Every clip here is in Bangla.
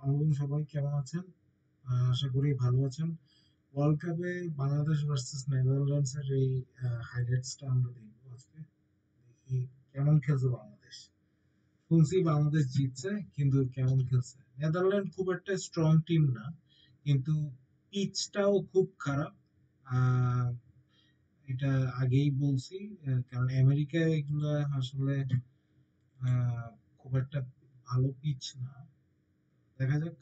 আসসালামু সবাই কেমন আছেন? আশা করি ভালো আছেন। ওয়ার্ল্ড কাপে বাংলাদেশ ভার্সেস নেদারল্যান্ডসের এই হাইলাইটসটা আমরা দেখবো আজকে। দেখি কেমন খেলছে বাংলাদেশ। শুনছি বাংলাদেশ জিতছে, কিন্তু কেমন খেলছে? নেদারল্যান্ড খুব একটা স্ট্রং টিম না, কিন্তু পিচটাও খুব খারাপ। আহ, এটা আগেই বলছি, কারণ আমেরিকায় এগুলা আসলে খুব একটা ভালো পিচ না। দেখা যাক।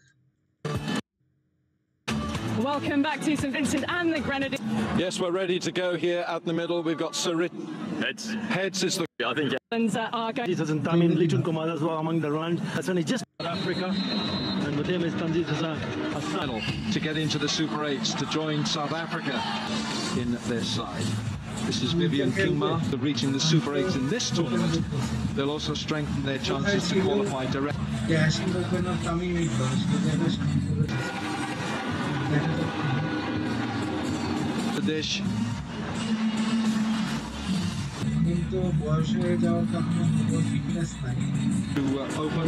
Welcome back to St Vincent and the Grenadines. Yes, we're ready to go here out in the middle. We've got Sir Heads. Heads is the I think Are going Tanzit Hassan Tamim, Litun Kumar as well among the round. Hassan is just Africa, and with him is Tanzit Hassan. final to get into the Super 8s to join South Africa in their side. This is Vivian Kingma reaching the Super 8s in this tournament. They'll also strengthen their chances to qualify direct. Dashing open of Tamim The dish. কিন্তু বয়স হয়ে যাওয়ার কারণে কোনো ফিটনেস নাই। To open.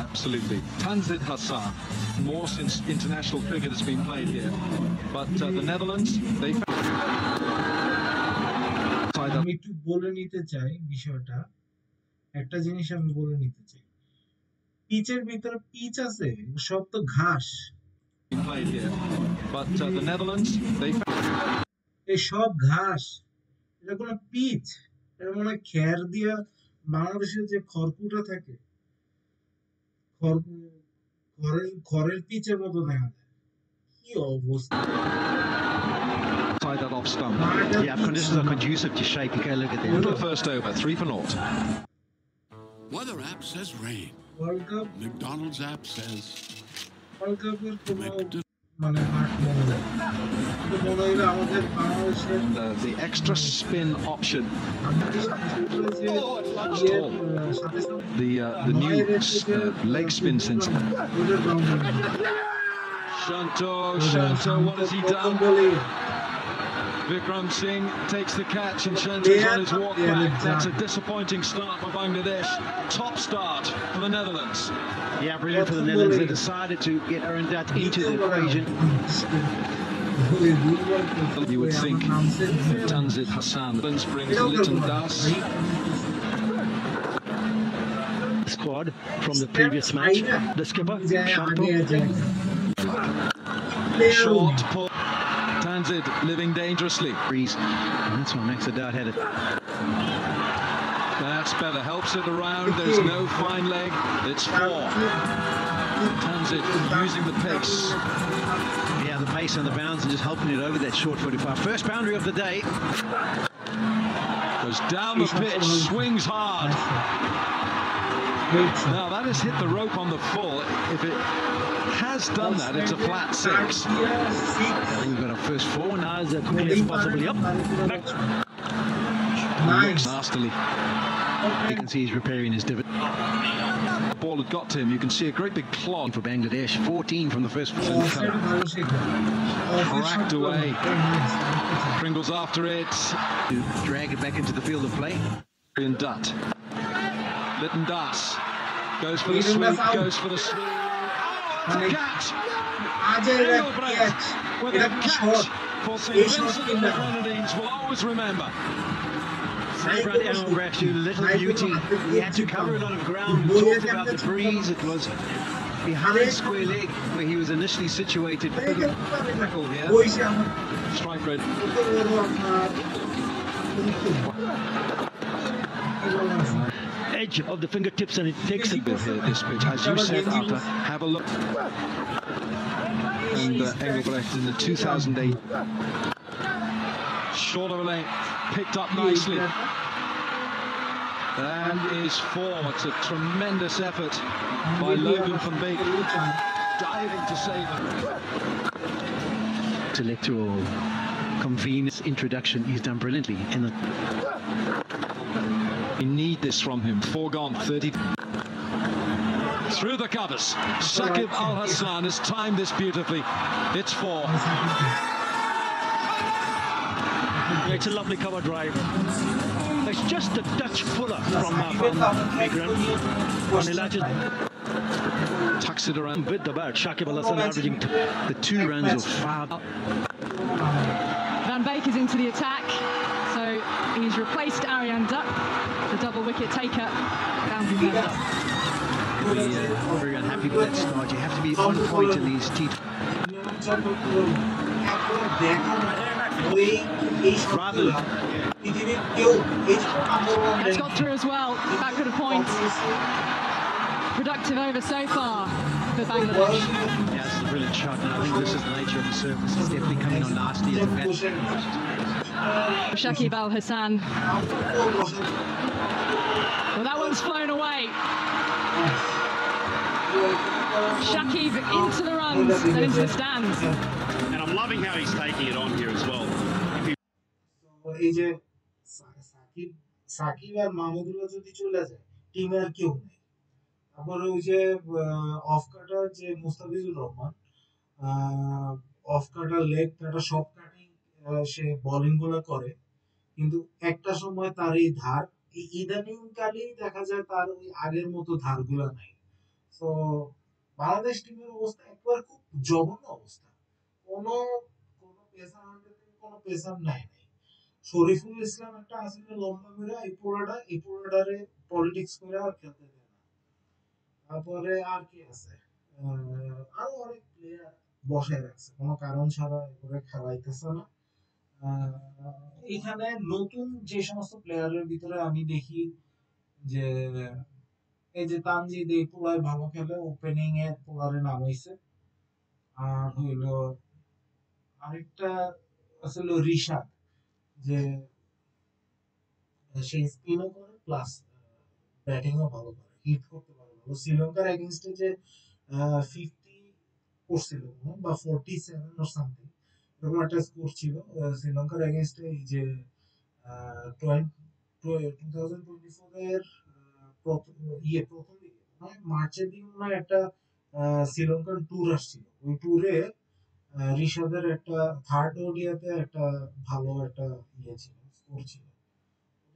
Absolutely. Tanzit Hassan, more since international cricket has been played here. But the Netherlands, they আমি একটু বলে নিতে চাই বিষয়টা, একটা জিনিস আমি বলে নিতে চাই। পিচের ভিতরে পিচ আছে, সব তো ঘাস। been played here. But the Netherlands, they এই সব ঘাস, এটা কোনো পিচ? এটা মনে হয় খের দিয়া, বাংলাদেশের যে খড়কুটা থাকে, খড়ের পিচের মতো দেখা যায়। কি অবস্থা! tied that off stump. Yeah, conditions are conducive to shape. You go look at Into them. the first over, 3-0. weather app says rain. World cup McDonald's app says world কাপের কোনো মানে মাঠ মনে হয় না। কিন্তু মনে হইলো আমাদের বাংলাদেশের The extra spin option. আমাদের সাথে সাথে যে সাথে সাথে The new leg spin since. ওদের boundary Shanto, what has he done? Vikram Singh takes the catch and Shanto's on his walk back. That's a disappointing start for Bangladesh. Top start for the Netherlands. Yeah, brilliant for the Netherlands. They decided to get Arundat into the equation. You would think Tanzit Hassan brings Litton Das. Squad from the previous match. The skipper, Shanto. Short pull. Tanzit living dangerously. And that's why Max Haddad had it. That's better. Helps it around. There's no fine leg. It's 4. Tanzit using the pace. Yeah, the pace and the bounce and just helping it over that short 45. First boundary of the day. Goes down the pitch. Swings hard. Now that has hit the rope on the full. If it has done that, it's a flat 6. I think we've got our first 4 now as quickly as possible. Yep. Nice. Nastily. You can see he's repairing his divot. The ball had got to him. You can see a great big clog. For Bangladesh, 14 from the first. Cracked away. Pringles after it. To drag it back into the field of play. And Dutt. Litton Das goes for the sweep. Goes for the sweep. Catch. With a catch for St Vincent and the Grenadines will always remember. Sabrad Elmgraf to little beauty. He had to cover a lot of ground. We talked about the breeze. It was behind square leg where he was initially situated. Tackle here. Strike rate. Edge of the fingertips and it takes it. With this pitch, as you said, Arthur, have a look. And Engelbrecht in the 2008. Short of a length, picked up nicely. That is 4. It's a tremendous effort by Logan van Beek, diving to save it. Intellectual convenience introduction he's done brilliantly. And We need this from him. 4 gone, 30. Through the covers. Shakib Al Hassan has timed this beautifully. It's 4. it's a lovely cover drive. It's just a touch fuller from Van Meegeren. And Elijah Tucks it around. with the bird. Shakib Al Hasan averaging the 2 runs of 5. Van Beek is into the attack. So he's replaced Ariane Duck, the double wicket taker. Boundary man. Very unhappy with that start. You have to be on point in these T20. That's got through as well. Backward a point. Productive over so far for Bangladesh. Yeah, this is a brilliant shot, and I think this is the nature of the surface. It's definitely coming on nicely as a bat. Shakib Al Hasan. Well, that one's flown away. Shakib into the runs and into the stands. And I'm loving how he's taking it on here as well. এই যে সাকিব আর মাহমুদুল্লাহ যদি চলে যায় টিমে আর কেউ নেই। তারপরে ওই যে অফ কাটার যে Mustafizur Rahman of cutter leg কাটা সব কাটিং সে বোলিং গুলো করে, কিন্তু একটা সময় তার এই ধার ইদানিং কালেই দেখা যায় তার ওই আগের মতো ধার গুলা নাই। তো বাংলাদেশ টিমের অবস্থা একবার খুব জঘন্য অবস্থা। কোনো কোনো পেসার কোনো পেসার নাই। শরীফুল ইসলাম একটা আসলে লম্বা করে এই পুরোটারে পলিটিক্স করে আর খেলতে দেয় না। তারপরে আর কি আছে, আরো অনেক প্লেয়ার বসায় রাখছে কোনো কারণ ছাড়া, এগুলো খেলাইতেছে না। এখানে নতুন যে সমস্ত প্লেয়ারের ভিতরে আমি দেখি যে এই যে তানজিদ এই পুরাই ভালো খেলে, ওপেনিং এ পুরারে নামাইছে। আর হইলো আরেকটা আসলে রিশাদ, যে সে স্পিনও করে প্লাস ব্যাটিংও ভালো করে, হিট করতে পারে ভালো। শ্রীলঙ্কার এগেইনস্টে যে 50 করছিল বা 47 অর সামথিং এরকম একটা স্কোর ছিল শ্রীলঙ্কার এগেইনস্টে। এই যে 2024 এর প্রথম দিকে মার্চের দিকে মনে হয় একটা শ্রীলঙ্কার ট্যুর আসছিল। ওই ট্যুরে ঋষাদের একটা থার্ড ওডিআতে একটা ভালো একটা ইয়ে ছিল, স্কোর ছিল।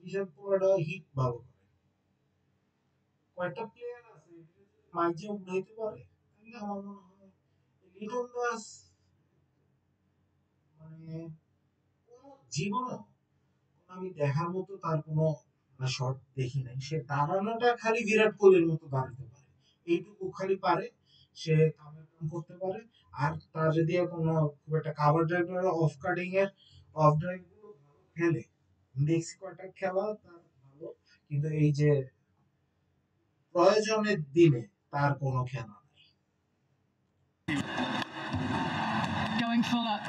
ঋষাদ পুরোটা হিট ভালো করে। কয়েকটা প্লেয়ার আছে মাঝে উঠাইতে পারে, তাহলে আমার মনে হয় লিটন দাস মানে কোনো জীবনে আমি দেখার মতো তার কোনো শট দেখি নাই। সে দাঁড়ানোটা খালি বিরাট কোহলির মতো দাঁড়াতে পারে, এইটুকু খালি পারে। সে কামের কাম করতে পারে। আর তার যদি কোনো খুব একটা কাভার ড্রাইভ অফ কাটিং এর অফ ড্রাইভ গুলো ভালো খেলে, দেখছি কয়েকটা খেলা তার ভালো, কিন্তু এই যে প্রয়োজনের দিনে তার কোনো খেলা নেই। Going fuller,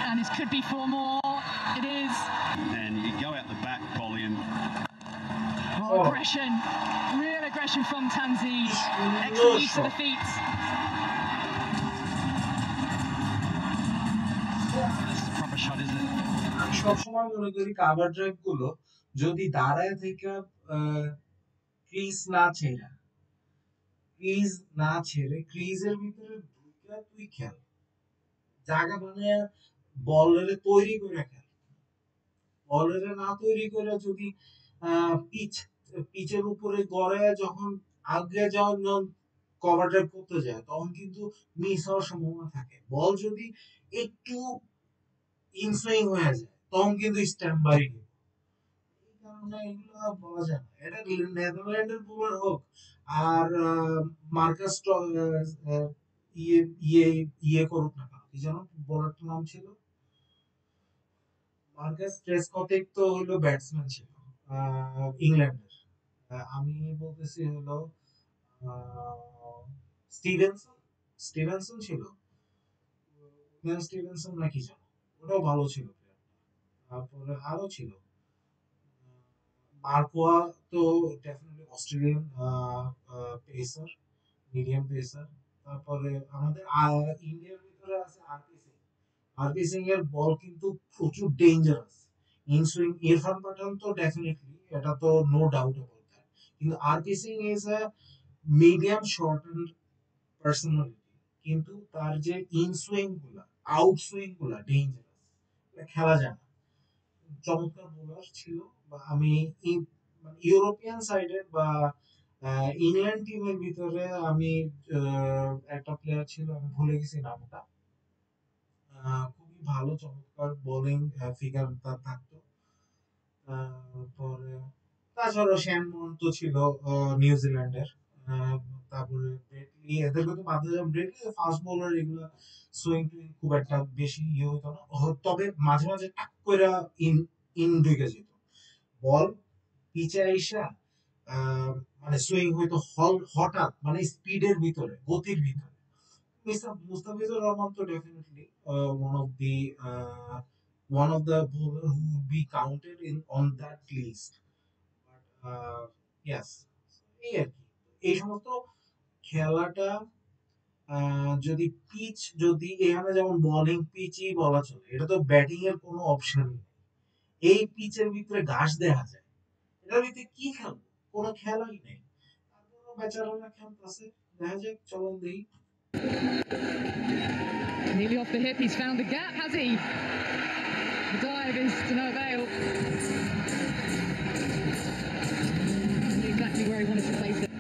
and this could be 4 more. It is. And you go out the back, Bolian. Aggression, real aggression from Tanzid. Excellent use of the feet. This is a proper shot, isn't it? আমি সবসময় মনে করি কাভার ড্রাইভ গুলো যদি দাঁড়ায় থেকে ক্রিজ না ছেড়ে ক্রিজের ভিতরে ঢুকে তুই খেল, জায়গা বানিয়ে বলারে তৈরি করে খেল। বলারে না তৈরি করে যদি পিচের উপরে গড়ে যখন আগে যখন কভার ড্রাইভ করতে যায় তখন কিন্তু মিস হওয়ার সম্ভাবনা থাকে। বল যদি একটু ইনসুইং হয়ে যায় তখন কিন্তু স্ট্যাম্প বাড়ি দিবে। এই কারণে এগুলো বলা যায় না। এটা নেদারল্যান্ডের বোলার হোক আর মার্কাস ইয়ে করুক না কেন, কি যেন বোলারটার নাম ছিল, মার্কাস ট্রেসকথিক তো হলো ব্যাটসম্যান ছিল ইংল্যান্ডের। আমি বলতেছি হলো স্টিভেনসন ছিল, স্টিভেনসন নাকি যেন, ওটাও ভালো ছিল। তারপরে আরো ছিল মার্কোয়া, তো definitely Australian pacer, medium pacer. তারপরে আমাদের ইন্ডিয়ার ভিতরে আছে আরপি সিং এর বল কিন্তু প্রচুর ডেঞ্জারাস। ইনসুইং ইরফান পাঠান তো ডেফিনেটলি, এটা তো নো ডাউট অ্যাবাউট দ্যাট, কিন্তু RP Singh is a medium short and personality, কিন্তু তার যে ইনসুইং গুলা আউটসুইং গুলা ডেঞ্জারাস, খেলা যায় না। চমৎকার বোলার ছিল, আমি ইউরোপিয়ান সাইডে বা ইংল্যান্ড টিমের ভিতরে আমি একটা প্লেয়ার ছিল, আমি ভুলে গেছি নামটা। খুবই ভালো চমৎকার বোলিং ফিগার তার থাকতো। পরে তাছাড়াও শ্যানমোহন তো ছিল নিউজিল্যান্ডের। আহ, তারপরে ব্রেটলি, এদেরকে তো বাদ দিলাম। ব্রেটলি ফাস্ট বোলার, এগুলো সুইং টুইং খুব একটা বেশি ইয়ে হতো না। তবে মাঝে মাঝে টাক করে ইন ইন ঢুকে যেত বল পিচে আইসা। আহ, মানে সুইং হয়তো হঠাৎ মানে স্পিডের ভিতরে, গতির ভিতরে। মুস্তাফিজুর রহমান তো definitely one of the bowler who would be counted in on that list. Yes, এই আর কি। এই সমস্ত খেলাটা যদি পিচ, যদি এখানে যেমন বোলিং পিচই বলা চলে, এটা তো ব্যাটিং এর কোনো অপশন নেই। এই পিচের ভিতরে ঘাস দেখা যায়, এটার ভিতরে কি খেলবো? কোনো খেলাই নেই। তারপরও বেচারারা খেলতেছে, দেখা যাক, চলুন দেখি। Nearly off the hip, he's found the gap, has he? The dive is to no avail. Exactly where he wanted to place it.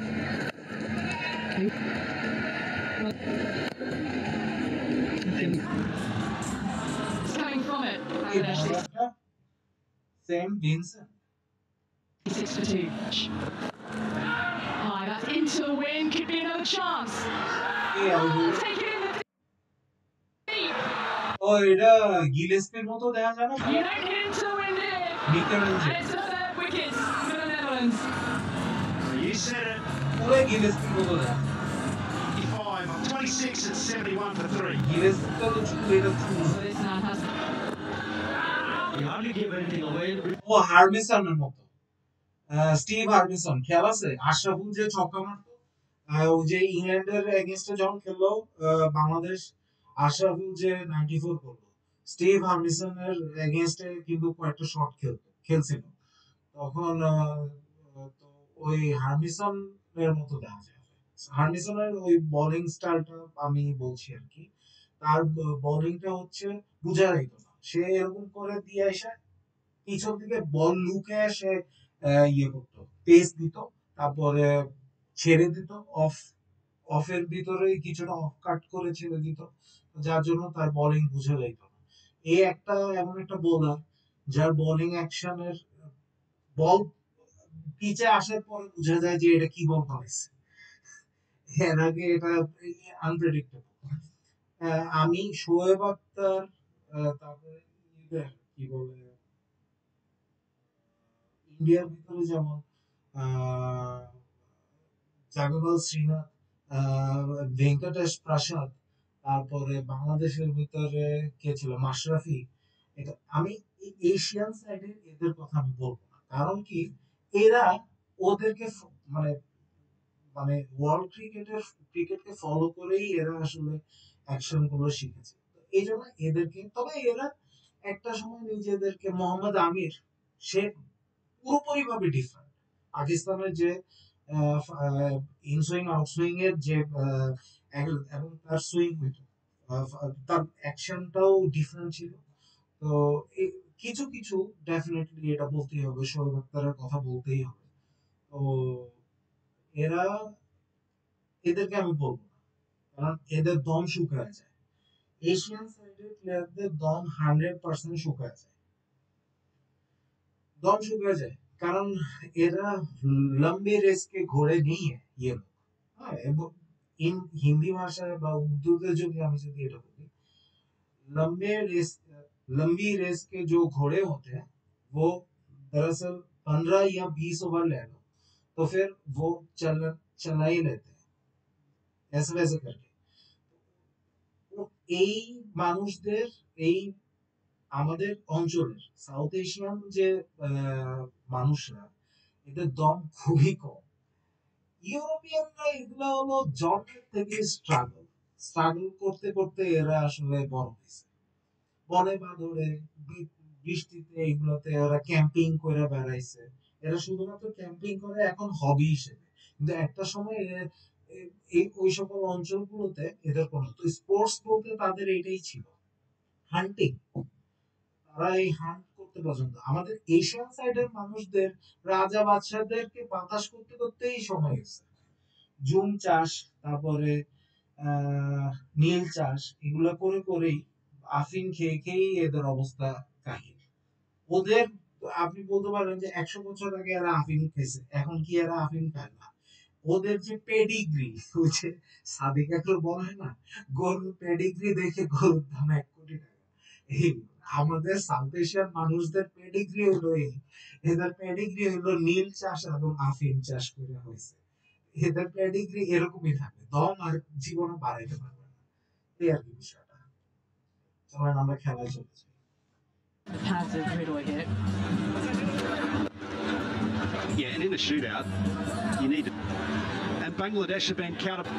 It's coming from it. এই বলারটা same Vincent. 6 for 2. High, that's into the wind, could be another chance. এই out. Take it in the deep. ও, এটা গিলেস্পির মতো দেখা যায় না? You don't hit into the wind here. Nickel And it's the third wicket for the Netherlands. You said it. পুরো গিলেস্পির মতো দেখা যায়। 55. I'm 26 at 71 for 3. গিলেস্পিটা তো শুধু এটা through. So this man has You hardly give anything away. ও হার্মিসনের মতো, স্টিভ হার্মিসন খেয়াল আছে? আশরাফুল যে ছক্কা মারতো, ওই যে ইংল্যান্ডের এগেইনস্টে যখন খেললো বাংলাদেশ, আশরাফুল যে 94 করলো, স্টিভ হার্মিসনের এগেইনস্টে কিন্তু কয়েকটা শট খেলছিল তখন। তো ওই হার্মিসনের মতো দেখা যায়। হার্মিসনের ওই বোলিং স্টাইলটা আমি বলছি আর কি। তার বোলিংটা হচ্ছে বুঝা যাইতো না, সে এরকম করে দিয়ে আসে পিছন থেকে বল লুকে সে ইয়ে করতো, পেস দিত, তারপরে ছেড়ে দিত অফের ভিতরেই কিছুটা অফ কাট করে ছেড়ে দিত, যার জন্য তার বোলিং বুঝে যাইত না। এই একটা এমন একটা বোলার যার বোলিং অ্যাকশনের বল পিচে আসার পরে বুঝা যায় যে এটা কি বল করেছে, এর আগে এটা আনপ্রেডিক্টেবল। আমি শোয়েব আক্তার, তারপরে কি বলে, ইন্ডিয়ার ভিতরে যেমন জাগপাল শ্রীনাথ, ভেঙ্কটেশ প্রসাদ, তারপরে বাংলাদেশের ভিতরে কে ছিল, মাশরাফি। এটা আমি এশিয়ান সাইডে এদের কথা আমি বলবো না, কারণ কি এরা ওদেরকে মানে মানে ওয়ার্ল্ড ক্রিকেটকে ফলো করেই এরা আসলে অ্যাকশন গুলো শিখেছে। এই জন্য এদেরকে, তবে এরা একটা সময় নিজেদেরকে, মোহাম্মদ আমির, সে পুরোপুরি ভাবে ডিফারেন্ট। পাকিস্তানের যে ইনসুইং আউটসুইং এর যে এবং তার সুইং হইতো, তার অ্যাকশনটাও ডিফারেন্ট ছিল। তো কিছু কিছু ডেফিনেটলি এটা বলতেই হবে, শোয়েব আক্তারের কথা বলতেই হবে। তো এরা, এদেরকে আমি বলবো না, কারণ এদের দম শুকায় যায়। এশিয়ান সাইডের প্লেয়ারদের দম 100% শুকায় যায়, दम शुक्र जाए, কারণ এরা লম্বি রেসকে ঘোড়ে नहीं है ये लोग। हाँ, इन हिंदी भाषा বা উর্দুতে যদি আমি যদি এটা বলি, लंबे रेस लंबी रेस के जो घोड़े होते हैं वो दरअसल 15 या 20 ओवर ले लो तो फिर वो चला ही लेते हैं ऐसे वैसे करके। তো এই মানুষদের, এই আমাদের অঞ্চলের সাউথ এশিয়ান যে মানুষরা, এদের দম খুবই কম। ইউরোপিয়ানরা এগুলা হলো জন্মের থেকে স্ট্রাগল করতে করতে এরা আসলে বড় হয়েছে, বনে বাদরে বৃষ্টিতে এগুলোতে ওরা ক্যাম্পিং করে বেড়াইছে। এরা শুধুমাত্র ক্যাম্পিং করে এখন হবি হিসেবে, কিন্তু একটা সময় এই ওই সকল অঞ্চলগুলোতে এদের কোনো, তো স্পোর্টস বলতে তাদের এটাই ছিল, হান্টিং। তারা এই হান্ট করতে পছন্দ। আমাদের এশিয়ান সাইডের মানুষদের রাজা বাদশাহদেরকে বাতাস করতে করতেই সময় গেছে। জুম চাষ, তারপরে নীল চাষ, এগুলো করে করেই আফিম খেয়ে খেয়েই এদের অবস্থা কাহিল। ওদের আপনি বলতে পারেন যে 100 বছর আগে এরা আফিম খেয়েছে, এখন কি এরা আফিম খায় না? ওদের যে পেডিগ্রি, ওই যে সাদিক আকবর বলে না, গরুর পেডিগ্রি দেখে গরুর দাম 1 কোটি টাকা। এই আমাদের সাউথ এশিয়ান মানুষদের পেডিগ্রি হলো এই, এদের পেডিগ্রি হলো নীল চাষ এবং আফিম চাষ করে হয়েছে। এদের পেডিগ্রি এরকমই থাকবে, দম আর জীবনে বাড়াইতে পারবে না। এই আর কি বিষয়টা। চলেন আমরা খেলায় চলে যাই। Pads of Riddle here. Yeah, and in a shootout, you need to... And Bangladesh have been counter...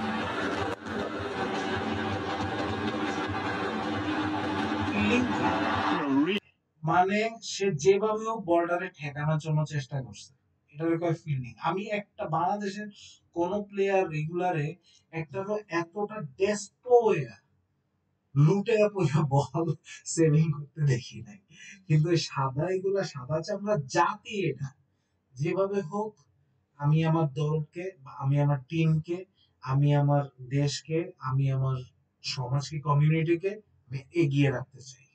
মানে সে যেভাবে হোক বর্ডারে ঠেকানোর জন্য চেষ্টা করছে, এটার কয় ফিল্ডিং। আমি একটা বাংলাদেশের কোন প্লেয়ার রেগুলারে একটা এতটা ডেসপো হয়ে লুটে পয়সা বল সেভিং করতে দেখি নাই। কিন্তু সাদা এগুলা সাদা চামড়া জাতি, এটা যেভাবে হোক আমি আমার দলকে, আমি আমার টিমকে, আমি আমার দেশকে, আমি আমার সমাজকে, কমিউনিটিকে আমি এগিয়ে রাখতে চাই।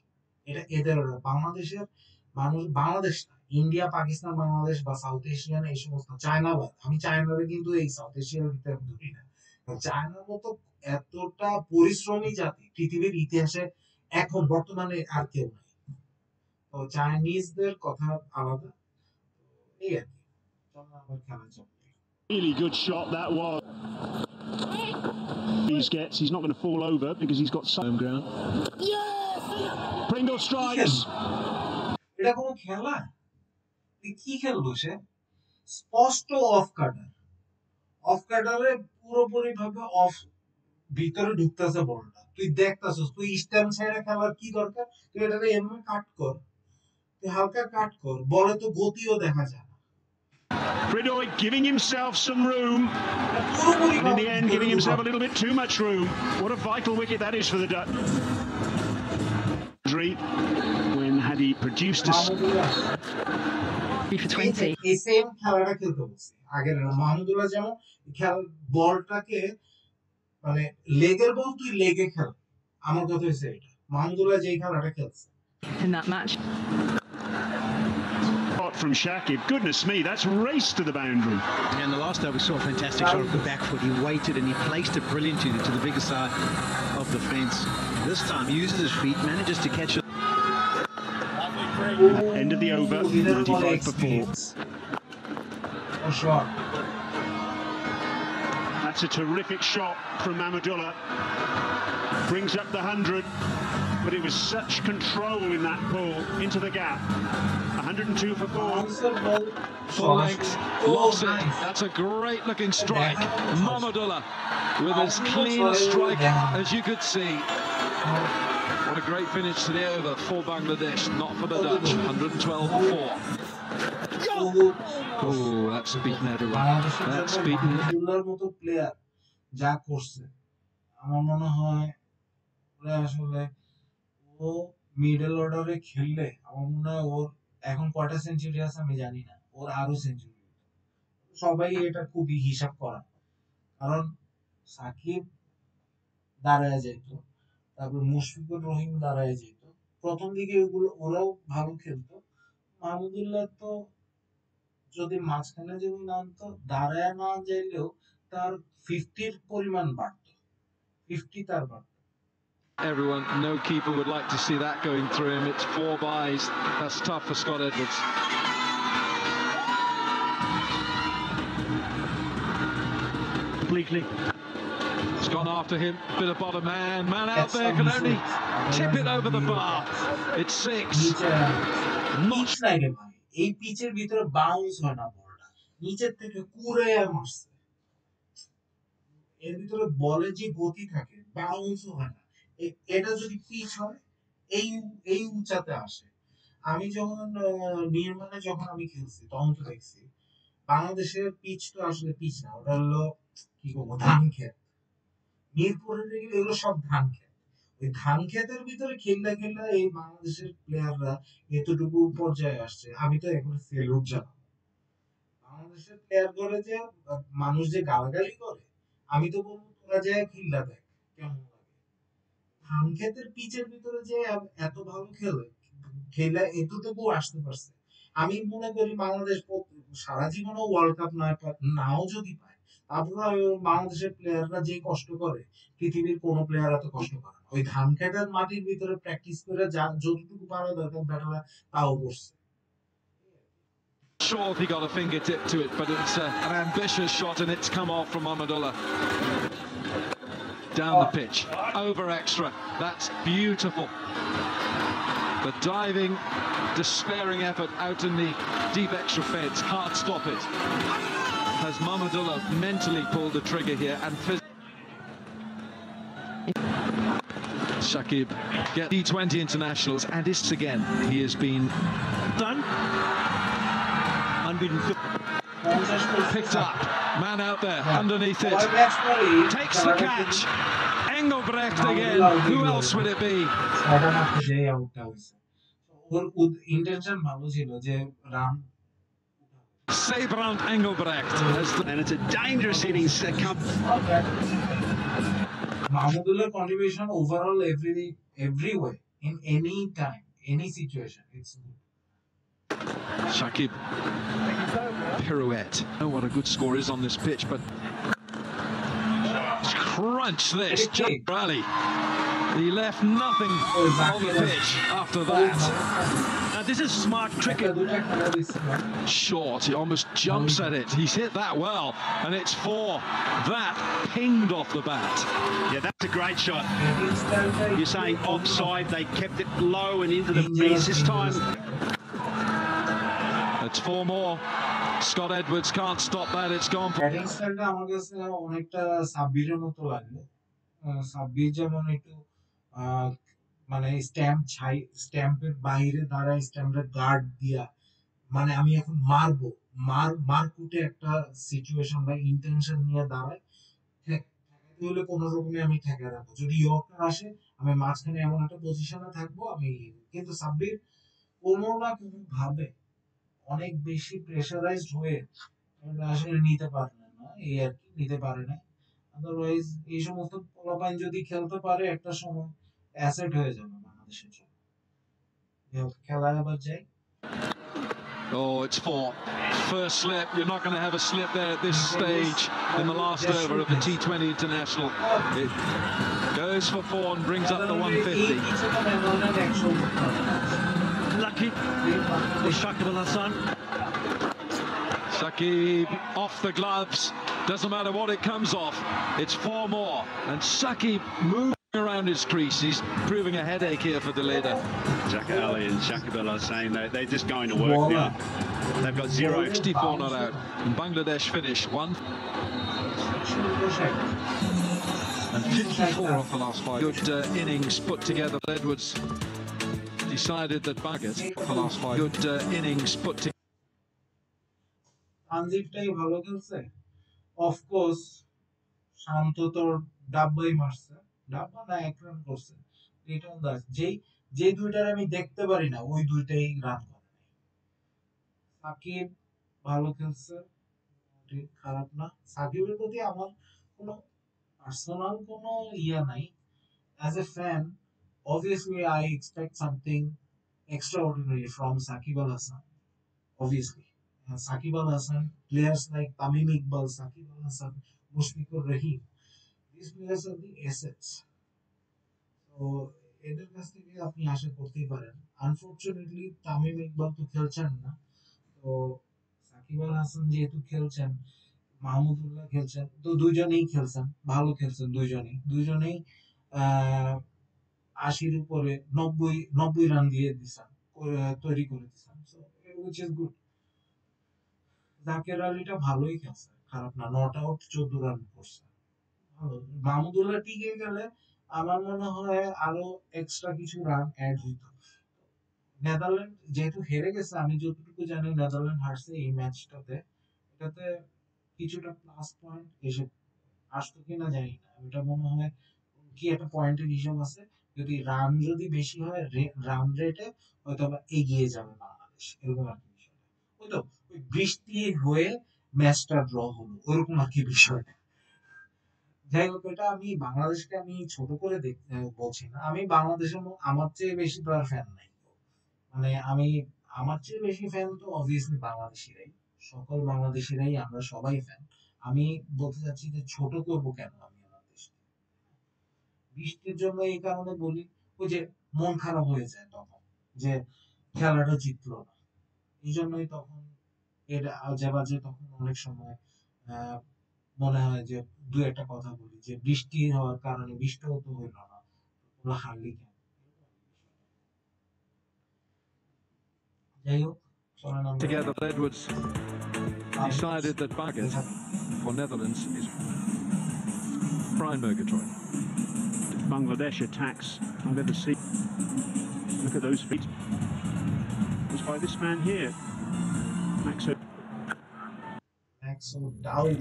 এটা এদের বাংলাদেশের মানুষ, বাংলাদেশ না, ইন্ডিয়া, পাকিস্তান, বাংলাদেশ বা সাউথ এশিয়ান এই সমস্ত, চায়না বাদ, আমি চায়নারে কিন্তু এই সাউথ এশিয়ার ভিতরে ধরি না। চায়নার মতো এতটা পরিশ্রমী জাতি পৃথিবীর ইতিহাসে এখন বর্তমানে আর কেউ নাই। তো চাইনিজদের কথা আলাদা, এই আর কি। চলো আবার খেলা চলে। Really good shot that was. He's not going to fall over because he's got some ground. Yes! Pringle strikes. এটা কোনো খেলা? কি খেললো সে? স্পষ্ট অফ কাটার, অফ কাটারে পুরোপুরি ভাবে অফ, ভিতরে ঢুকতেছে বলটা, তুই দেখতাছিস, তুই স্ট্যাম্প ছেড়ে খেলার কি দরকার? তুই এটাকে এমনি কাট কর, তুই হালকা কাট কর, বলে তো গতিও দেখা যায় না। Fridoy giving himself some room, and in the end giving himself a little bit too much room. What a vital wicket that is for the Dutch. When had he produced a... For 20. এই সেম খেলাটা খেলতে বলছি আগের মাহমুদুল্লাহ, যেমন বলটাকে মানে লেগের বল তুই লেগে খেল, আমার কথা হচ্ছে এটা। মাহমুদুল্লাহ যেই খেলাটা খেলছে In that match. From Shakib, goodness me, that's raced to the boundary. And in the last over, we saw a fantastic shot of the back foot. He waited and he placed it brilliantly to the bigger side of the fence. This time, uses his feet, manages to catch it. End of the over, 95 for 4. Oh, sure. That's a terrific shot from Mahmudullah. Brings up the 100, but it was such control in that pull into the gap. 102 for 4. Full length, lost it. That's a great looking strike. Mahmudullah with as clean a strike as you could see. What a great finish to the over for Bangladesh, not for the Dutch. 112 for 4. Oh, that's beaten everyone. That's beaten. মাহমুদুল্লাহর মতো প্লেয়ার যা করছে, আমার মনে হয় আসলে ও মিডল অর্ডারে খেললে আমার মনে হয় ওর এখন কয়টা সেঞ্চুরি আছে আমি জানি না, ওর আরো সেঞ্চুরি। সবাই এটা খুবই হিসাব করা, কারণ সাকিব দাঁড়ায় যেত, তারপর মুশফিকুর রহিম দাঁড়ায় যেত, প্রথম দিকে ওগুলো ওরাও ভালো খেলতো। মাহমুদুল্লাহ তো যদি মাঝখানে যদি নামতো, দাঁড়ায় না যাইলেও তার 50-র পরিমাণ বাড়তো, 50 তার বাড়তো। Everyone, no keeper would like to see that going through him. It's 4 byes. That's tough for Scott Edwards. Completely. It's gone after him. Bit of bottom man. Man out there can only tip it over the bar. It's 6. Pitch নাই রে ভাই, এই পিচের ভিতরে বাউন্স হয় না বলটা, নিচের থেকে কুড়ে মারছে। এর ভিতরে বলে যে গতি থাকে, বাউন্স হয় না। এটা যদি পিচ হয় এই উচ্চতাতে আসে। আমি যখন নির্মাণে যখন আমি খেলছি তখন তো দেখছি বাংলাদেশের পিচ তো আসলে পিচ না, ওটা হলো কি বলবো ধান ক্ষেত। মিরপুরের এগুলো সব ধান ক্ষেত, ওই ধান ক্ষেতের ভিতরে খেললে খেললে এই বাংলাদেশের প্লেয়াররা এতটুকু পর্যায়ে আসছে, আমি তো এখন সেলুট জানাবো। বাংলাদেশের প্লেয়ার করে যে মানুষ যে গালাগালি করে, আমি তো বলবো তোরা যে খেললা দেখ কেমন লাগে। ধান ক্ষেতের পিচের ভিতরে যে এত ভালো খেলে, খেলে এতটুকু আসতে পারছে। আমি মনে করি বাংলাদেশ সারা জীবনও ওয়ার্ল্ড কাপ নাও যদি পায়, তারপরে বাংলাদেশের প্লেয়াররা যে কষ্ট করে পৃথিবীর কোনো প্লেয়ার এত কষ্ট করে না। ওই ধান খেতের মাটির ভিতরে প্র্যাকটিস করে যা যতটুকু পারা দরকার ব্যাটারা তাও করছে। Sure, if he got a fingertip to it, but it's an ambitious shot and it's come off from Ahmadullah. Down the pitch, over extra. That's beautiful. The diving, despairing effort out in the deep extra fence, can't stop it. Has Mahmudullah mentally pulled the trigger here and Shakib get T20 internationals and is again. He has been Done. Unbeaten. picked up. Man out there underneath it. Takes the catch. Engelbrecht again. Who else would it be? Intention ভালো ছিল যে run Seybrand Engelbrecht has the And it's a dangerous innings. Mahmudullah contribution overall everywhere in any time, any situation. It's good. Shakib pirouette. Oh, what a good score is on this pitch, but crunch this. Jack Rally. He left nothing on the pitch after that. This is smart cricket. Short, he almost jumps at it. He's hit that well, and it's four. That pinged off the bat. Yeah, that's a great shot. You're saying offside, they kept it low and into the crease this time. It's four more. Scott Edwards can't stop that. It's gone. Batting স্টাইলটা আমার কাছে অনেকটা সাব্বিরের মতো লাগলো। সাব্বির যেমন একটু মানে স্ট্যাম্পের বাইরে দাঁড়ায়, স্ট্যাম্পের গার্ড দিয়া মানে আমি এখন মারবো, মারকুটে একটা সিচুয়েশন বা ইন্টেনশন নিয়ে দাঁড়ায়, ঠেকাতে হলে কোনো রকমে আমি ঠেকা রাখবো। যদি ইয়র্কার আসে আমি মাঝখানে এমন একটা পজিশনে থাকবো আমি। কিন্তু সাব্বির কোনো না কোনো ভাবে অনেক বেশি প্রেসারাইজড হয়ে আসলে নিতে পারলেন না, এই আর কি, নিতে পারে না। আদারওয়াইজ এই সমস্ত পোলাপাইন যদি খেলতে পারে একটা সময় অ্যাসেট হয়ে যাবে বাংলাদেশের জন্য। খেলায় আবার যাই। Oh, it's four. First slip. You're not going to have a slip there at this stage in the last over of the T20 International. It goes for four and brings up the 150. Lucky for Shakib Al Hasan. Shakib off the gloves. Doesn't matter what it comes off. It's four more. And Shakib moving around his crease. He's proving a headache here for Deleda. Jaka Ali and Shakib Al Hussain, they're just going to work now. They've got 64 not out. And Bangladesh finish one. And 54 off the last five. Good innings put together. Edwards decided that Bangladesh off the last five. Good innings put together. আনজিবটাই ভালো খেলছে। অফকোর্স শান্ত তোর ডাব্বাই মারছে, ডাব্বা না এক রান করছে। লিটন দাস যে দুইটার আমি দেখতে পারি না ওই দুইটাই রান করে। সাকিব ভালো খেলছে, খারাপ না। সাকিবের প্রতি আমার কোনো পার্সোনাল কোনো ইয়া নাই। As a fan obviously I expect something extraordinary from Shakib Al Hasan, obviously. Shakib Al Hasan, players like Tamim Iqbal, Shakib Al Hasan, Mushfiqur Rahim, these players are the assets. So এদের কাছ থেকে আপনি আশা করতেই পারেন। আনফরচুনেটলি তামিম ইকবাল তো খেলছেন না, তো সাকিব আল হাসান যেহেতু খেলছেন, মাহমুদুল্লাহ খেলছেন, তো দুইজনেই খেলছেন, ভালো খেলছেন দুইজনেই 80-র উপরে 90 রান দিয়ে দিছেন, তৈরি করে দিছেন। So which is good. Zaker আলীটা ভালোই খেলছে, খারাপ না, নট আউট 14 রান করছে। মাহমুদুল্লাহ টিকে গেলে আমার মনে হয় আরো এক্সট্রা কিছু রান অ্যাড হইত। নেদারল্যান্ড যেহেতু হেরে গেছে, আমি যতটুকু জানি নেদারল্যান্ড হারছে এই ম্যাচটাতে, এটাতে কিছুটা প্লাস পয়েন্ট এসে আসতো কিনা জানি না। এটা মনে হয় কি একটা পয়েন্টের হিসাব আছে, যদি রান যদি বেশি হয় রান রেটে হয়তো আবার এগিয়ে যাবে বাংলাদেশ, এরকম আর কি বিষয়। ওই তো ওই বৃষ্টি হয়ে ম্যাচটা ড্র হলো ওরকম আর কি বিষয়। যাই হোক, এটা আমি বাংলাদেশকে আমি ছোট করে বলছি না, আমি বাংলাদেশের আমার চেয়ে বেশি তো আর ফ্যান নাই, মানে আমি আমার চেয়ে বেশি ফ্যান তো অবভিয়াসলি বাংলাদেশিরাই, সকল বাংলাদেশিরাই আমরা সবাই ফ্যান। আমি বলতে চাচ্ছি যে ছোট করবো কেন আমি আমার দেশকে, বৃষ্টির জন্য এই কারণে বলি, ওই যে মন খারাপ হয়ে যায় তখন যে খেলাটা জিতলো না, এই জন্যই তখন এটা আজে বাজে তখন অনেক সময় মনে হয় যে দু একটা কথা বলি যে বৃষ্টি হওয়ার কারণে বৃষ্টিও তো হইল না, ওরা হারলি কেন। যাই হোক, চলেন আমরা Together, Edwards decided that Baggett for Netherlands is prime Murgatroyd. Bangladesh attacks I've ever seen. Look at those feet. It was by this man here, Max O'Dowd.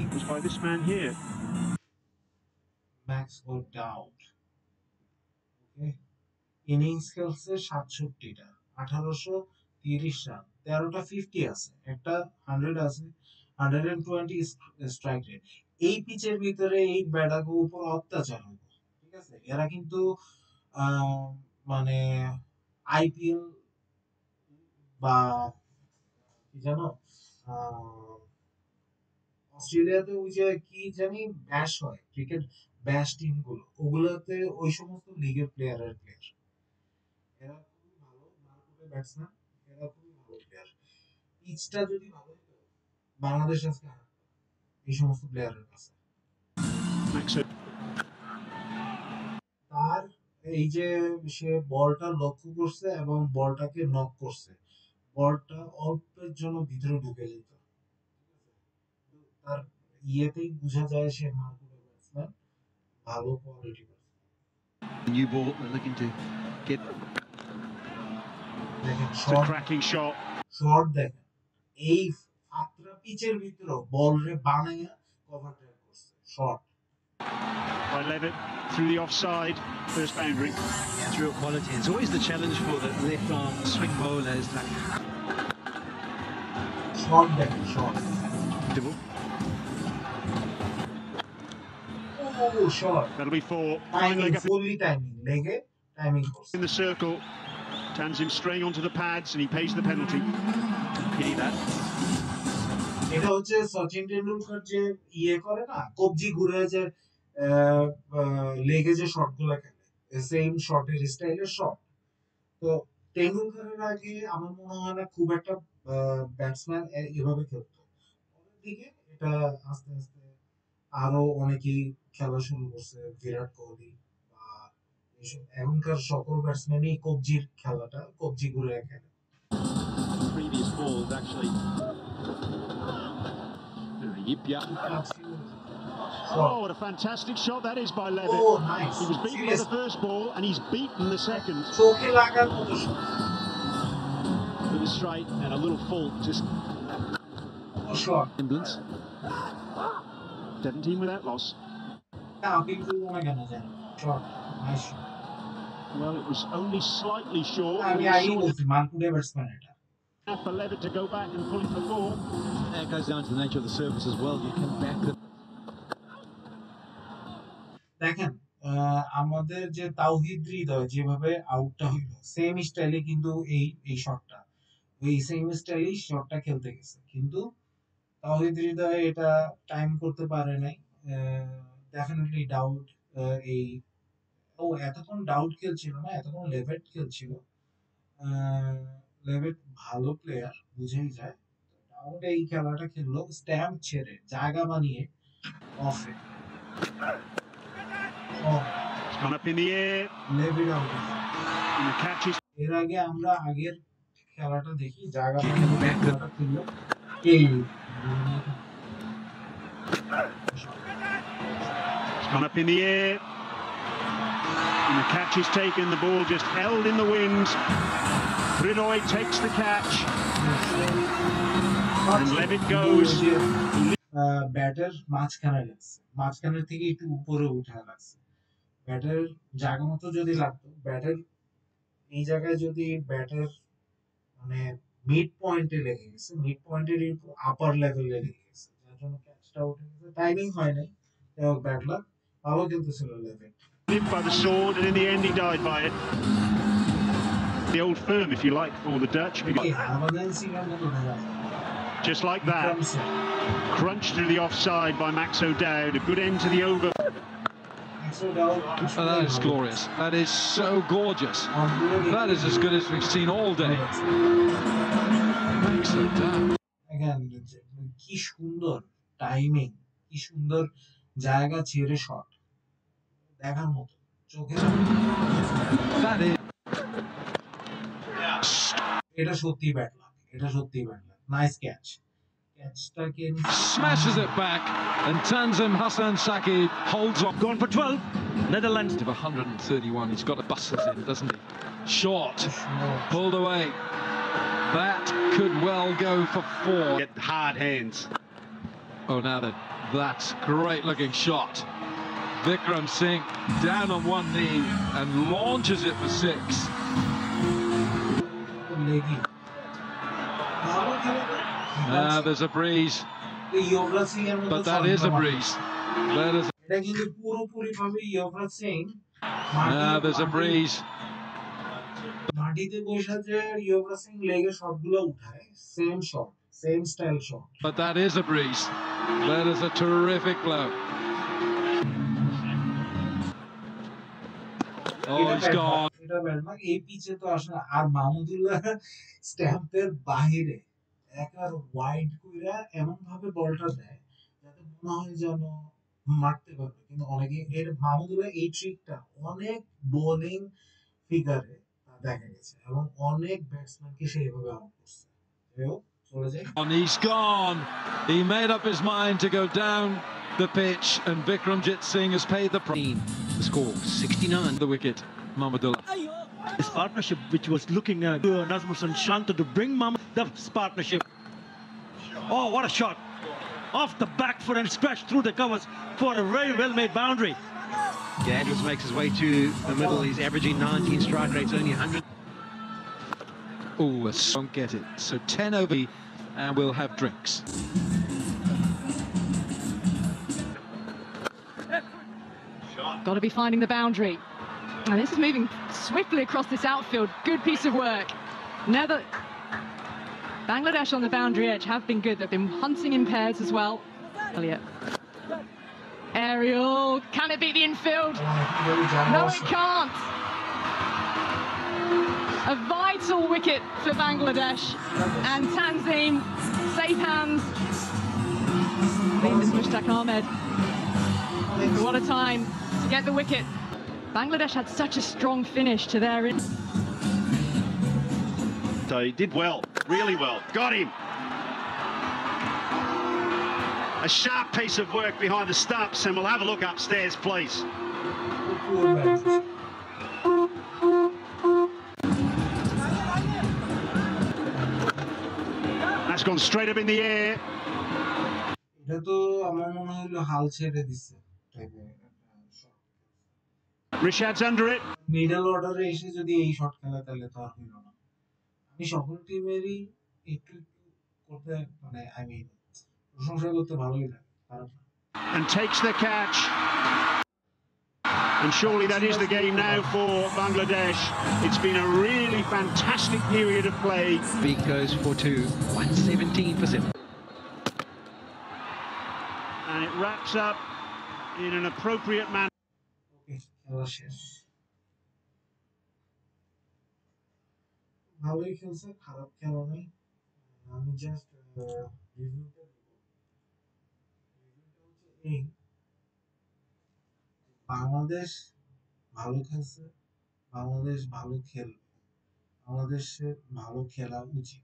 It was by this man here. Max O'Dowd. Okay. Innings খেলছে 67টা, 1830 রান, 13টা 50 আছে, একটা 100 আছে, 120 স্ট্রাইক রেট। এই পিচের ভিতরে এই ব্যাটারের উপর অত্যাচার হইব, ঠিক আছে? এরা কিন্তু মানে আইপিএল বা কি জানো অস্ট্রেলিয়াতে ওই যে কি জানি ব্যাশ হয়, ক্রিকেট ব্যাশ টিম গুলো, ওগুলোতে ওই সমস্ত লিগের প্লেয়ার, এরা খুবই ভালো মার্কেটে ব্যাটসম্যান, এরা খুবই ভালো প্লেয়ার। পিচটা যদি ভালো হতো বাংলাদেশ আজকে এই সমস্ত প্লেয়ারের কাছে। তার এই যে সে বলটা লক্ষ্য করছে এবং বলটাকে নক করছে, বলটা অল্পের জন্য ভিতরে ঢুকে যেত, তার ইয়েতেই বোঝা যায় সে মার্কেটে ব্যাটসম্যান, ভালো quality batsman. New ball, they're looking to get. দেখেন It's a cracking shot. Shot দেখেন, এই ফাতরা পিচের ভিতরে বল রে বানাইয়া কভার ড্রাইভ করছে, shot By Levitt through the offside, first boundary. Yeah, it's real quality. It's always the challenge for the left arm swing bowlers. Like shot দেখেন, শট ও shot, That'll be four. Timing, fully timing, লেগে টাইমিং করছে। In the circle, Tanzim straying onto the pads and he pays the penalty. Pity that. এটা হচ্ছে সচিন টেন্ডুলকার যে ইয়ে করে না, কবজি ঘুরে যে লেগে যে শট গুলা খেলে, সেম শটের স্টাইলের শট। তো টেন্ডুলকারের আগে আমার মনে হয় না খুব একটা ব্যাটসম্যান এভাবে খেলতো, পরের দিকে এটা আস্তে আস্তে আরো অনেকেই খেলা শুরু করছে, বিরাট কোহলি বা এইসব, এখনকার সকল ব্যাটসম্যানই কবজির খেলাটা, কবজি ঘুরে খেলে। previous balls, actually. Oh, what a fantastic shot that is by Levitt. Oh, nice. He was beaten by the first ball and he's beaten the second. চোখে লাগার মতো shot, With a straight and a little fault, just shot semblance. 17 without loss. না কিন্তু মনে কেন জানি shot, nice shot. Well, it was only slightly short. আমি আগে বলছি মার্কুডে ব্যাটসম্যান এটা। Enough for Levitt to go back and pull it for four. That goes down to the nature of the surface as well. You can back the দেখেন আমাদের যে তাওহিদ হৃদয় যেভাবে আউটটা হইল, সেম স্টাইলে কিন্তু এই শটটা, ওই সেম স্টাইলে শটটা খেলতে গেছে, কিন্তু তাওহিদ হৃদয় এটা টাইম করতে পারে নাই। ডেফিনেটলি ডাউট, এই এতক্ষণ ডাউট খেলছিল না, এতক্ষণ লেভেট খেলছিল। লেভেট ভালো প্লেয়ার, বুঝেই যায়। ডাউট এই খেলাটা খেললো স্ট্যাম্প ছেড়ে, জায়গা বানিয়ে অফে। It's gone up in the air. লেভেট out. And the catch is এর আগে আমরা আগের খেলাটা দেখি, জায়গা বানিয়ে খেলাটা খেললো এই it's gone up in the air. And the catch is taken. The ball just held in the wind. Hridoy takes the catch. And Levitt goes. ব্যাটের মাঝখানে লাগছে, মাঝখানের থেকে একটু উপরে উঠে লাগছে। ব্যাটের জায়গা মতো যদি লাগতো, ব্যাটের এই জায়গায় যদি ব্যাটের মানে মিড পয়েন্টে লেগে গেছে, মিড পয়েন্টের একটু আপার লেভেলে লেগে গেছে, যার জন্য ক্যাচটা উঠে গেছে। টাইমিং হয় নাই, ব্যাড লাক। ভালো খেলতেছিল level. Lived by the sword, and in the end he died by it. The old firm, if you like, for the Dutch. Just like that, crunched to the offside by Max O'Dowd. A good end to the over. Oh, that is glorious. That is so gorgeous. That is as good as we've seen all day. Max O'Dowd. Again, কি সুন্দর টাইমিং, কি সুন্দর জায়গা ছেড়ে শট, দেখার মতো চোখে। That is. এটা সত্যি ব্যাড লাক, এটা সত্যি ব্যাড লাক। নাইস ক্যাচ, ক্যাচটাকে Smashes it back, and Tanzim Hassan Saki holds on. Gone for 12. Netherlands. Of 131, he's got to bust it in, doesn't he? Short, pulled away. That could well go for 4. Get hard hands. Oh, now then, that's great looking shot. Vikram Singh down on one knee and launches it for 6. There's a breeze, but that is a breeze. That is. There's a breeze. মাটিতে বসে যে ইয়োগরাজ সিং লেগে শটগুলো উঠায়, same shot, same style shot. But that is a breeze. That is a terrific blow. Oh, he's gone. এটা ব্যাড লাক। এই পিচে তো আসলে আর মাহমুদুল্লাহ স্ট্যাম্পের বাহিরে একার ওয়াইড কইরা এমন ভাবে বলটা দেয় যাতে মনে হয় যেন মারতে পারবে, কিন্তু অনেকে এর মাহমুদুল্লাহ এই ট্রিকটা অনেক বোলিং ফিগারে দেখা গেছে এবং অনেক ব্যাটসম্যানকে সে এভাবে আউট করছে। চলে যায়। And he's gone. He made up his mind to go down the pitch, and Vikramjit Singh has paid the price. The score 69. The wicket, Mahmudullah. This partnership, which was looking at Nazmuddin Shanta to bring this partnership. Oh, what a shot! Off the back foot and scratched through the covers for a very well-made boundary. Yeah, Edwards makes his way to the middle. He's averaging 19 strike rates, only 100. Oh, won't get it. So 10 over, and we'll have drinks. Got to be finding the boundary. And this is moving swiftly across this outfield. Good piece of work. Bangladesh on the boundary edge have been good. They've been hunting in pairs as well. Elliot. Aerial. Can it beat the infield? No, it can't. A vital wicket for Bangladesh. And Tanzim, safe hands. Leave Mushtaq Ahmed. What a time to get the wicket. Bangladesh had such a strong finish to their So he did well, really well. Got him. A sharp piece of work behind the stumps, and we'll have a look upstairs, please. That's gone straight up in the air. এটা তো আমার মনে হলো হাল ছেড়ে দিচ্ছে টাইপের। Rishad's under it. মিডল অর্ডারে এসে যদি এই শট খেলে তাহলে তো আর হইল না। আমি সকল টিমেরই একটু করতে মানে প্রশংসা করতে ভালোই লাগে, খারাপ না। And takes the catch. And surely that is the game now for Bangladesh. It's been a really fantastic period of play. Beat goes for 2, 117 for 7. And it wraps up in an appropriate manner. ওকে, খেলা শেষ। ভালোই খেলছে, খারাপ খেলা নেই। আমি জাস্ট রিভিউটা দেব। রিভিউটা হচ্ছে এই, বাংলাদেশ ভালো খেলছে, বাংলাদেশ ভালো খেলবে, বাংলাদেশের ভালো খেলা উচিত।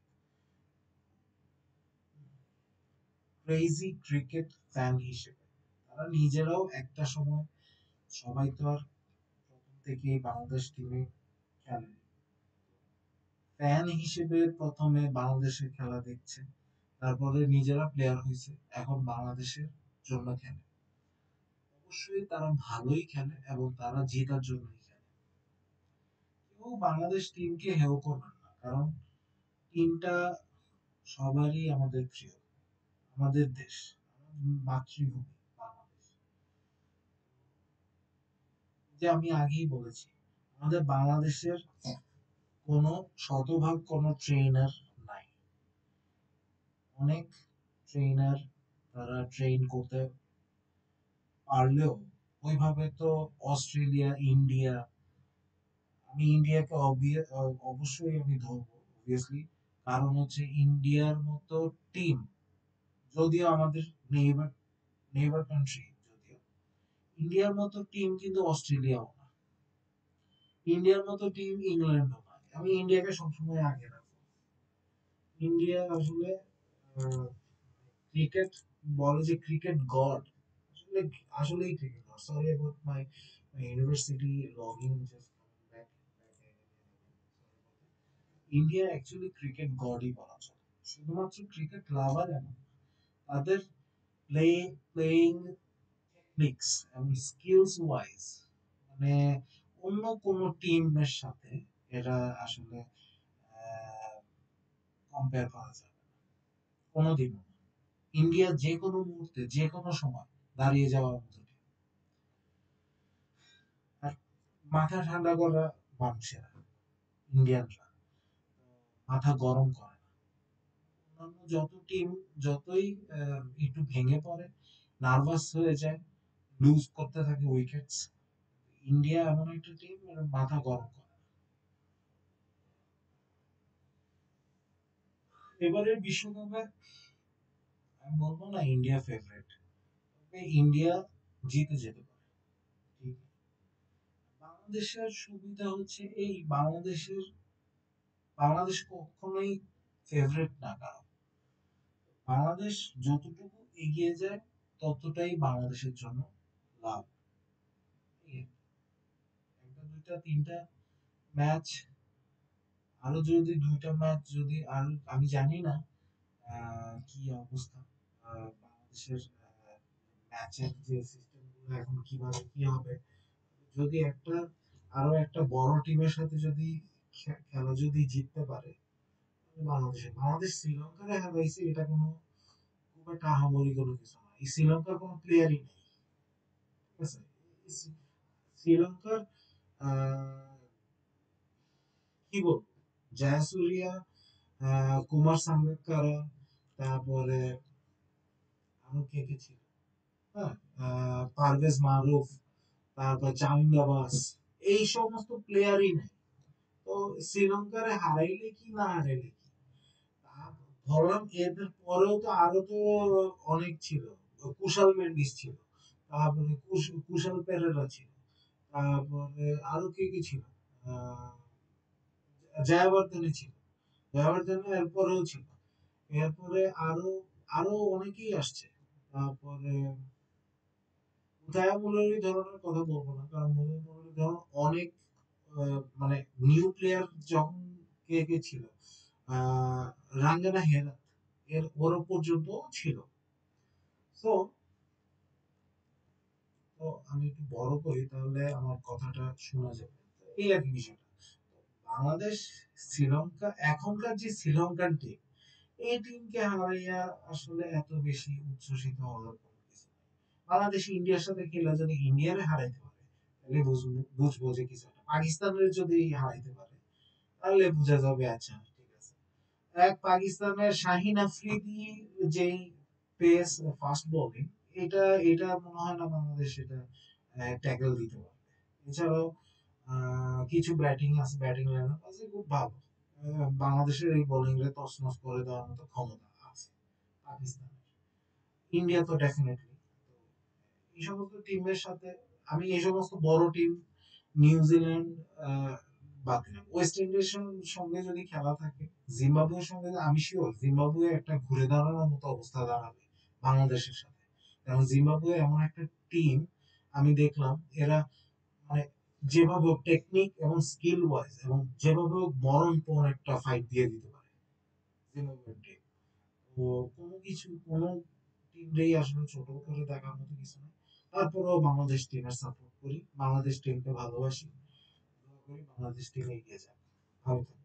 ক্রেজি ক্রিকেট ফ্যান হিসেবে তারা নিজেরাও একটা সময়, সবাই তো আর প্রথম থেকেই বাংলাদেশ টিমে খেলে, ফ্যান হিসেবে প্রথমে বাংলাদেশের খেলা দেখছে, তারপরে নিজেরা প্লেয়ার হয়েছে, এখন বাংলাদেশের জন্য খেলে। অবশ্যই তারা ভালোই খেলে এবং তারা জেতার জন্যই খেলে। কেউ বাংলাদেশ টিমকে হেয় করবেন না, কারণ টিমটা সবারই আমাদের প্রিয়, আমাদের দেশ, মাতৃভূমি বাংলাদেশ। যে আমি আগেই বলেছি, আমাদের বাংলাদেশের কোনো শতভাগ কোনো ট্রেনার নাই। অনেক ট্রেনার তারা ট্রেন করতে পারলেও ওইভাবে তো অস্ট্রেলিয়া, ইন্ডিয়া, আমি ইন্ডিয়াকে অবশ্যই আমি ধরবো অবভিয়াসলি, কারণ হচ্ছে ইন্ডিয়ার মতো টিম, যদিও আমাদের নেইবার নেইবার কান্ট্রি, যদিও ইন্ডিয়ার মতো টিম কিন্তু অস্ট্রেলিয়াও না, ইন্ডিয়ার মতো টিম ইংল্যান্ডও না। আমি ইন্ডিয়াকে সবসময় আগে রাখবো। ইন্ডিয়া আসলে ক্রিকেট বলে যে ক্রিকেট গড, আসলে আসলেই cricket god. Sorry about my university login just coming back. India actually cricket গডই বলা চলে। শুধুমাত্র ক্রিকেট লাভার এমন না। তাদের প্লেইং টেকনিক্স এবং স্কিলস ওয়াইজ মানে অন্য কোনো টিমের সাথে এটা আসলে কম্পেয়ার করা যাবে না কোনোদিনও। ইন্ডিয়া যে কোনো মুহূর্তে যে কোনো সময় দাঁড়িয়ে যাওয়ার মতো team। আর মাথা ঠান্ডা করা মানুষেরা, ইন্ডিয়ানরা মাথা গরম করে না। অন্যান্য যত টিম যতই একটু ভেঙে পড়ে, নার্ভাস হয়ে যায়, লুজ করতে থাকে উইকেটস, ইন্ডিয়া এমন একটা টিম মাথা গরম করে না। এবারের বিশ্বকাপে আমি বলবো না ইন্ডিয়া ফেভারিট, তবে ইন্ডিয়া জিতে যেতে পারে। ঠিক আছে? বাংলাদেশের সুবিধা হচ্ছে এই বাংলাদেশ কখনোই ফেভারিট না কারণ বাংলাদেশ যতটুকু এগিয়ে যায় ততটাই বাংলাদেশের জন্য লাভ। এই একটা দুইটা তিনটা ম্যাচ, আরো যদি দুইটা ম্যাচ যদি আর আমি জানি না কি অবস্থা বাংলাদেশের ম্যাচের যে সিস্টেম গুলো এখন কিভাবে কি হবে, যদি আরো একটা বড় টিমের সাথে যদি খেলা যদি জিততে পারে, বাংলাদেশ শ্রীলঙ্কারে হারাইছে, এটা কোনো খুব একটা আহামরি কোনো কিছু না। এই শ্রীলঙ্কার কোনো প্লেয়ারই নেই, ঠিক আছে? শ্রীলঙ্কার কি বলবো, জয়াসুরিয়া, কুমার সাঙ্গাকারা, তারপরে আরো কে কে ছিল, হ্যাঁ, পারভেজ মারুফ, তারপর জামিল আব্বাস, এই সমস্ত প্লেয়ারই নেই। তো শ্রীলঙ্কারে হারাইলে কি না হারাইলে কি, ধরলাম এদের পরেও তো আরো তো অনেক ছিল, কুশাল মেন্ডিস ছিল, তারপরে কুশাল পেরেরা ছিল, তারপরে আরো কে কে ছিল, আহ জয়াবর্ধনে ছিল, জয়াবর্ধনে এরপরেও ছিল, এরপরে আরো আরো অনেকেই আসছে। তারপরে মুরলী ধরনের কথা বলবো না, কারণ মুরলী ধরন অনেক মানে নিউ প্লেয়ার যখন কে কে ছিল, আহ রাঙ্গানা হেরাত ওর পর্যন্ত ছিল। তো তো আমি একটু বড় করি তাহলে আমার কথাটা শোনা যাবে। এই আর কি বিষয়টা। বাংলাদেশ শ্রীলঙ্কা এখনকার যে শ্রীলঙ্কান টিম, এই টিমকে হারাইয়া আসলে এত বেশি উচ্ছ্বসিত হওয়ার কোনো কিছু নেই। বাংলাদেশ ইন্ডিয়ার সাথে খেলা যদি ইন্ডিয়ারে হারাইতে পারে তাহলে বুঝবো যে কিছু একটা। পাকিস্তানের যদি হারাইতে পারে তাহলে বোঝা যাবে আচ্ছা ঠিক আছে। এক পাকিস্তানের শাহিন আফ্রিদি যেই পেস ফাস্ট বোলিং, এটা এটা মনে হয় না বাংলাদেশ এটা ট্যাকল দিতে পারবে। এছাড়াও কিছু ব্যাটিং লাইন আপ আছে খুব ভালো। বাংলাদেশের এই বোলিং রে তছনছ করে দেওয়ার মতো ক্ষমতা আছে পাকিস্তানের। ইন্ডিয়া তো ডেফিনেটলি। এই সমস্ত টিমের সাথে আমি এই সমস্ত বড় টিম, নিউজিল্যান্ড বাদ দিলাম, ওয়েস্ট ইন্ডিজের সঙ্গে যদি খেলা থাকে, জিম্বাবুয়ের সঙ্গে আমি শিওর জিম্বাবুয়ে একটা ঘুরে দাঁড়ানোর মতো অবস্থা দাঁড়াবে বাংলাদেশের সাথে। কারণ জিম্বাবুয়ে এমন একটা টিম, আমি দেখলাম এরা মানে যেভাবে টেকনিক এবং স্কিল ওয়াইজ এবং যেভাবে মরণপণ একটা ফাইট দিয়ে দিতে পারে জিম্বাবুয়ের টিম। তো তো কোনো টিমরেই আসলে ছোট করে দেখার মতো কিছু নেই। তারপরেও বাংলাদেশ টিমের সাপোর্ট করি, বাংলাদেশ টিমকে ভালোবাসি, দোয়া করি বাংলাদেশ টিম এগিয়ে যাক। ভালো থাকবেন।